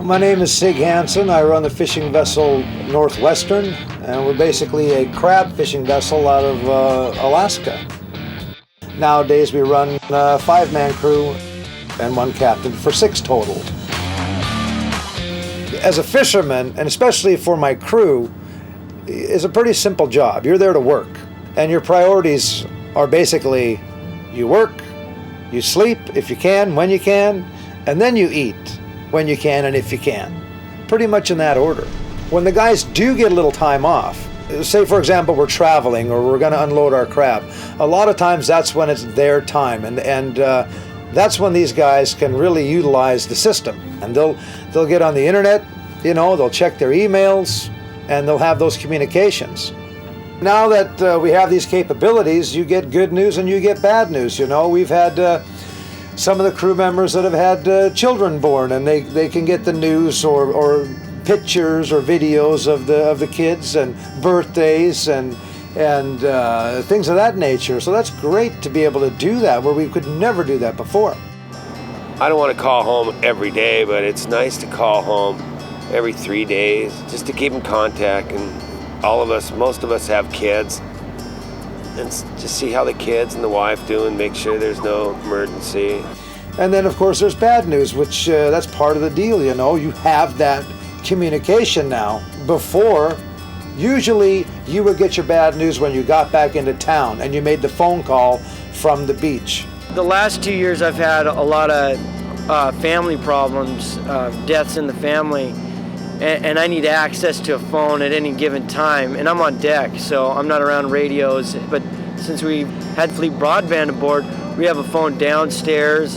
My name is Sig Hansen. I run the fishing vessel Northwestern, and we're basically a crab fishing vessel out of Alaska. Nowadays we run a 5-man crew and 1 captain for 6 total. As a fisherman, and especially for my crew, is a pretty simple job. You're there to work, and your priorities are basically you work, you sleep if you can, when you can, and then you eat when you can and if you can. Pretty much in that order. When the guys do get a little time off, say for example we're traveling or we're going to unload our crab, a lot of times that's when it's their time, and that's when these guys can really utilize the system. And they'll get on the internet, they'll check their emails, and they'll have those communications. Now that we have these capabilities, you get good news and you get bad news. We've had some of the crew members that have had children born, and they can get the news or pictures or videos of the kids and birthdays and things of that nature. So that's great to be able to do that where we could never do that before. I don't want to call home every day, but it's nice to call home every 3 days just to keep in contact. And most of us have kids, and just see how the kids and the wife do and make sure there's no emergency. And then of course there's bad news, which that's part of the deal. You have that communication now. Before, usually you would get your bad news when you got back into town and you made the phone call from the beach. The last 2 years I've had a lot of family problems, deaths in the family, and I need access to a phone at any given time, and I'm on deck, so I'm not around radios. But since we had FleetBroadband aboard, we have a phone downstairs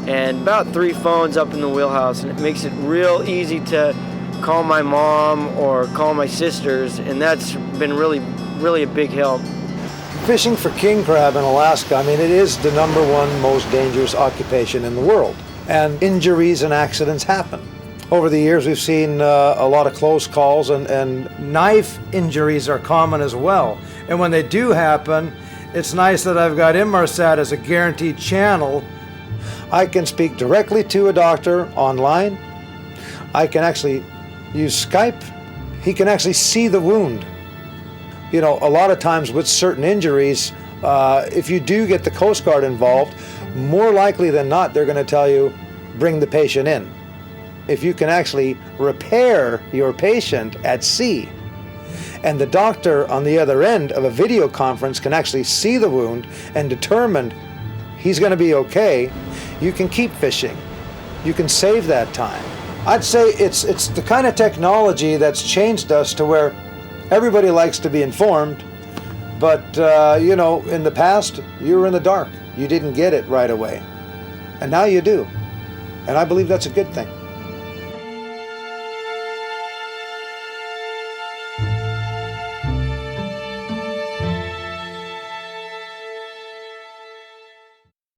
and about 3 phones up in the wheelhouse, and it makes it real easy to call my mom or call my sisters, and that's been really, really a big help. Fishing for king crab in Alaska, it is the #1 most dangerous occupation in the world, and injuries and accidents happen. Over the years we've seen a lot of close calls, and knife injuries are common as well. And when they do happen, it's nice that I've got Inmarsat as a guaranteed channel. I can speak directly to a doctor online. I can actually use Skype. He can actually see the wound. A lot of times with certain injuries, if you do get the Coast Guard involved, more likely than not they're going to tell you, bring the patient in. If you can actually repair your patient at sea, and the doctor on the other end of a video conference can actually see the wound and determine he's going to be okay, you can keep fishing. You can save that time. I'd say it's the kind of technology that's changed us to where everybody likes to be informed, but in the past you were in the dark. You didn't get it right away, and now you do, and I believe that's a good thing.